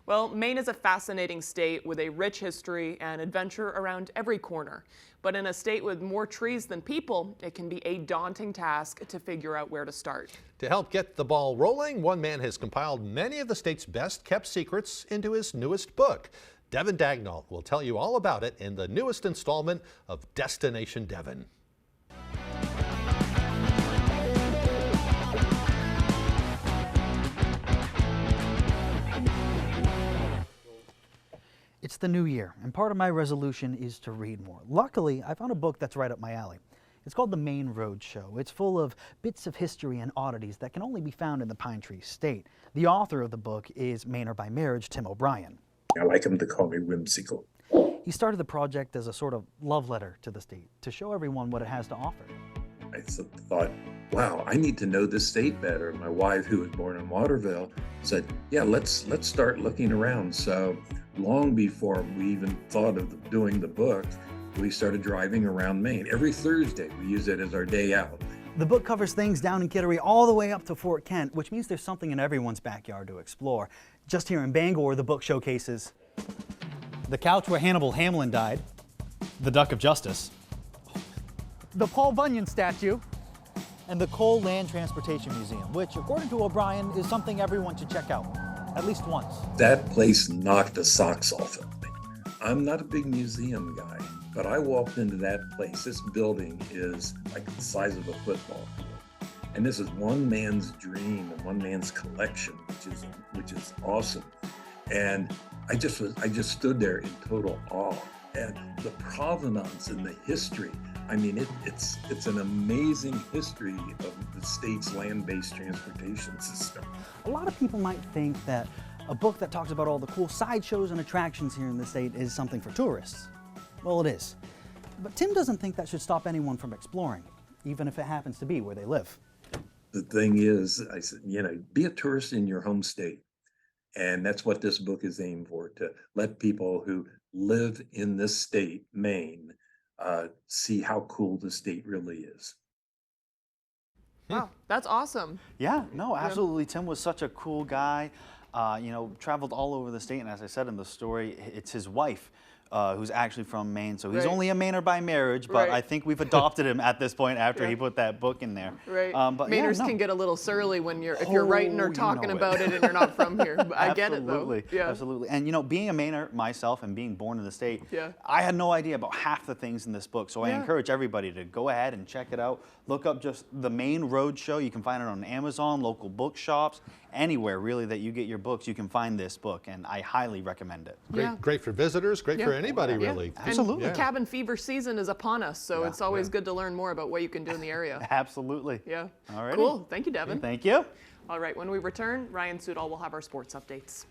Well, Maine is a fascinating state with a rich history and adventure around every corner. But in a state with more trees than people, it can be a daunting task to figure out where to start. To help get the ball rolling, one man has compiled many of the state's best kept secrets into his newest book. Devin will tell you all about it in the newest installment of Destination Devin. It's the new year, and part of my resolution is to read more. Luckily, I found a book that's right up my alley. It's called The Maine Road Show. It's full of bits of history and oddities that can only be found in the Pine Tree State. The author of the book is Mainer by marriage, Tim O'Brien. I like him to call me whimsical. He started the project as a sort of love letter to the state, to show everyone what it has to offer. I thought, wow, I need to know this state better. My wife, who was born in Waterville, said, yeah, let's start looking around. So long before we even thought of doing the book, we started driving around Maine. Every Thursday, we use it as our day out. The book covers things down in Kittery all the way up to Fort Kent, which means there's something in everyone's backyard to explore. Just here in Bangor, the book showcases the couch where Hannibal Hamlin died, the Duck of Justice, the Paul Bunyan statue, and the Coal Land Transportation Museum, which, according to O'Brien, is something everyone should check out, at least once. That place knocked the socks off of me. I'm not a big museum guy, but I walked into that place. This building is like the size of a football field. And this is one man's dream and one man's collection, which is awesome. And I just stood there in total awe. And the provenance and the history, I mean, it's an amazing history of the state's land-based transportation system. A lot of people might think that a book that talks about all the cool sideshows and attractions here in the state is something for tourists. Well, it is. But Tim doesn't think that should stop anyone from exploring, even if it happens to be where they live. The thing is, I said, be a tourist in your home state. And that's what this book is aimed for, to let people who live in this state, Maine, see how cool the state really is. Wow, that's awesome. Yeah, no, absolutely. Tim was such a cool guy, traveled all over the state. And as I said in the story, it's his wife who's actually from Maine. So he's only a Mainer by marriage, but I think we've adopted him at this point after he put that book in there. Right. But Mainers can get a little surly when if you're writing or talking about it and you're not from here. But I get it though. Yeah. Absolutely. And being a Mainer myself and being born in the state, I had no idea about half the things in this book. So I encourage everybody to go ahead and check it out. Look up just The Maine Road Show. You can find it on Amazon, local bookshops, anywhere really that you get your books. You can find this book, and I highly recommend it. Great for visitors, great for anybody really. Absolutely. And cabin fever season is upon us, so it's always good to learn more about what you can do in the area. Absolutely. Yeah. All right. Cool. Thank you, Devin. Thank you. All right, when we return, Ryan Sudol will have our sports updates.